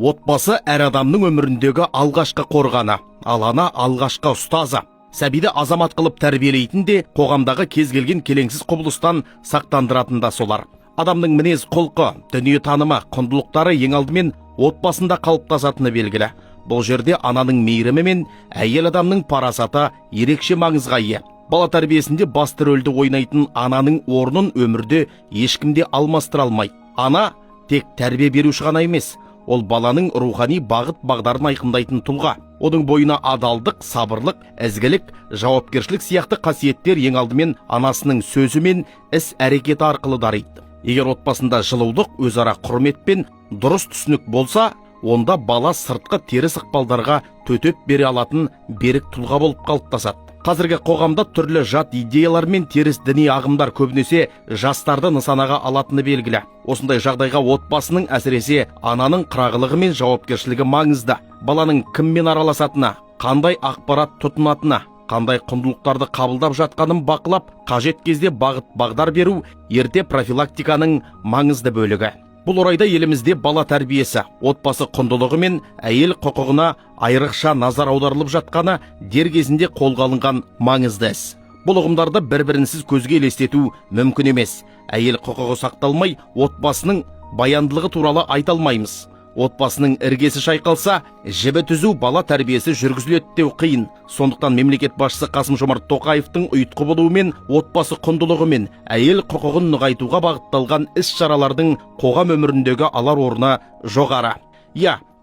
Отбасы әр адамның өміріндегі алғашқы қорғаны, ал ана алғашқы ұстазы. Сәбиді азамат қылып тәрбиелейтін де қоғамдағы кез келген келеңсіз құбылыстан сақтандыратын да солар. Адамның мінез құлқы, дүние танымы, құндылықтары ең алдымен отбасында қалыптасатыны белгілі. Бұл жерде ананың мейірімі мен әйел адамның парасаты ерекше маңызға ие. Бала тәрбиесінде басты рөлді ойнайтын ананың орнын өмірде ешкімде алмастыра алмайды. Ана тек тәрбие беруші ғана емес, ол баланың рухани бағыт-бағдарын айқындайтын тұлға. Оның бойына адалдық, сабырлық, ізгілік, жауапкершілік сияқты қасиеттер ең алдымен анасының сөзі мен іс әрекеті арқылы дариды. Егер отбасында жылулық, өзара құрмет пен дұрыс түсінік болса, онда бала сыртқы теріс ықпалдарға төтеп бере алатын берік тұлға болып қалыптасады. Қазіргі қоғамда түрлі жат идеялар мен теріс діни ағымдар көбінесе жастарды нысанаға алатыны белгілі. Осындай жағдайға отбасының, әсіресе ананың қырағылығы мен жауапкершілігі маңызды. Баланың кіммен араласатыны, қандай ақпарат тұтынатыны, қандай құндылықтарды қабылдап жатқанын бақылап, қажет кезде бағыт-бағдар беру ерте профилактиканың маңызды бөлігі. Бұл орайда елімізде бала тәрбиесі, отбасы құндылығы мен әйел құқығына айрықша назар аударылып жатқаны дер кезінде қолға алынған маңызды іс. Бұл ұғымдарды бір-бірінсіз көзге елестету мүмкін емес. Әйел құқығы сақталмай, отбасының баяндылығы туралы айта алмаймыз. Отбасының іргесі шайқалса, жібі түзу бала тәрбиесі жүргізіледі деу қиын. Сондықтан мемлекет басшысы Қасым-Жомарт Тоқаевтың ұйытқы болуымен отбасы құндылығы мен әйел құқығын нығайтуға бағытталған іс-шаралардың қоғам өміріндегі алар орны жоғары.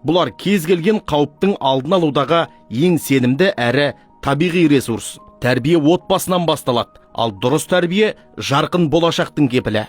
Бұлар кез келген қауіптің алдын алудағы ең сенімді әрі табиғи ресурс. Тәрбие отбасынан басталады, ал дұрыс тәрбие жарқын болашақтың кепілі.